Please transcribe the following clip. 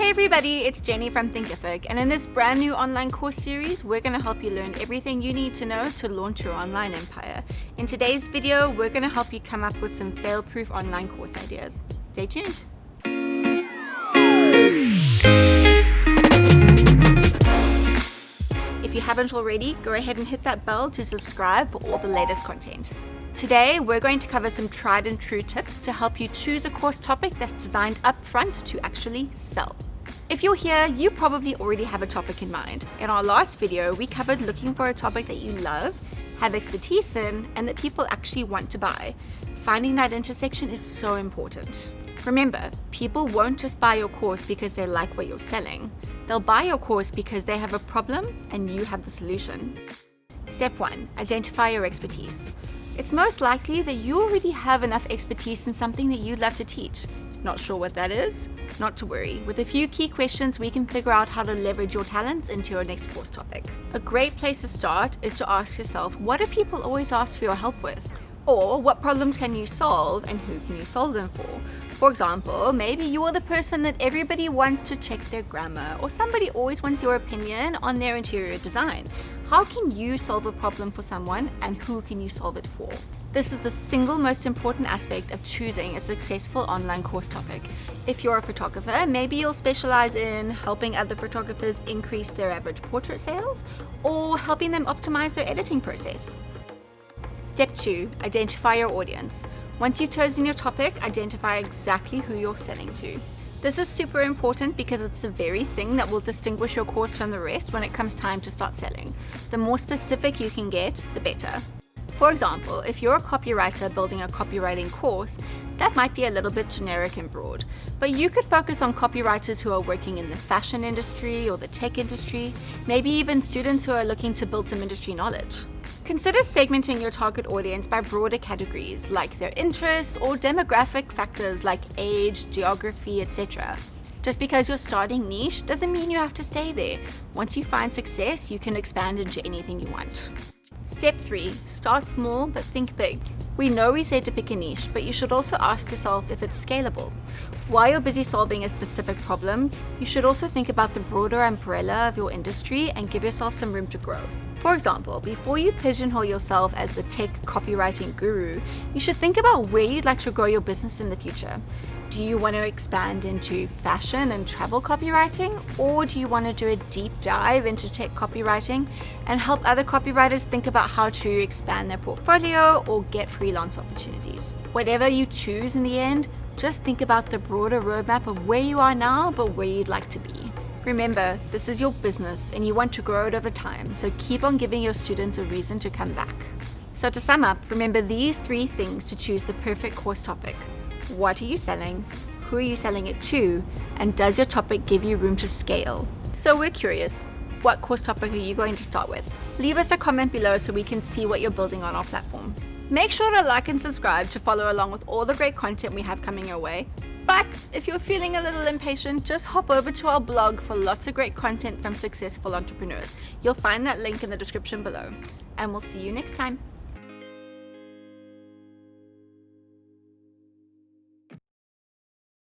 Hey everybody, it's Jenny from Thinkific, and in this brand new online course series, we're going to help you learn everything you need to know to launch your online empire. In today's video, we're going to help you come up with some fail-proof online course ideas. Stay tuned. If you haven't already, go ahead and hit that bell to subscribe for all the latest content. Today, we're going to cover some tried and true tips to help you choose a course topic that's designed upfront to actually sell. If you're here, you probably already have a topic in mind. In our last video, we covered looking for a topic that you love, have expertise in, and that people actually want to buy. Finding that intersection is so important. Remember, people won't just buy your course because they like what you're selling. They'll buy your course because they have a problem and you have the solution. Step 1. Identify your expertise. It's most likely that you already have enough expertise in something that you'd love to teach. Not sure what that is? Not to worry. With a few key questions, we can figure out how to leverage your talents into your next course topic. A great place to start is to ask yourself, what do people always ask for your help with? Or what problems can you solve and who can you solve them for? For example, maybe you're the person that everybody wants to check their grammar, or somebody always wants your opinion on their interior design. How can you solve a problem for someone, and who can you solve it for? This is the single most important aspect of choosing a successful online course topic. If you're a photographer, maybe you'll specialize in helping other photographers increase their average portrait sales, or helping them optimize their editing process. Step 2. Identify your audience. Once you've chosen your topic, identify exactly who you're selling to. This is super important because it's the very thing that will distinguish your course from the rest when it comes time to start selling. The more specific you can get, the better. For example, if you're a copywriter building a copywriting course, that might be a little bit generic and broad, but you could focus on copywriters who are working in the fashion industry or the tech industry, maybe even students who are looking to build some industry knowledge. Consider segmenting your target audience by broader categories like their interests or demographic factors like age, geography, etc. Just because you're starting niche doesn't mean you have to stay there. Once you find success, you can expand into anything you want. Step 3. Start small but think big. We know we said to pick a niche, but you should also ask yourself if it's scalable. While you're busy solving a specific problem, you should also think about the broader umbrella of your industry and give yourself some room to grow. For example, before you pigeonhole yourself as the tech copywriting guru, you should think about where you'd like to grow your business in the future. Do you want to expand into fashion and travel copywriting, or do you want to do a deep dive into tech copywriting and help other copywriters think about how to expand their portfolio or get freelance opportunities? Whatever you choose in the end, just think about the broader roadmap of where you are now but where you'd like to be. Remember, this is your business and you want to grow it over time, so keep on giving your students a reason to come back. So to sum up, remember these 3 things to choose the perfect course topic. What are you selling? Who are you selling it to? And does your topic give you room to scale? So we're curious, what course topic are you going to start with? Leave us a comment below so we can see what you're building on our platform. Make sure to like and subscribe to follow along with all the great content we have coming your way. But if you're feeling a little impatient, just hop over to our blog for lots of great content from successful entrepreneurs. You'll find that link in the description below. And we'll see you next time.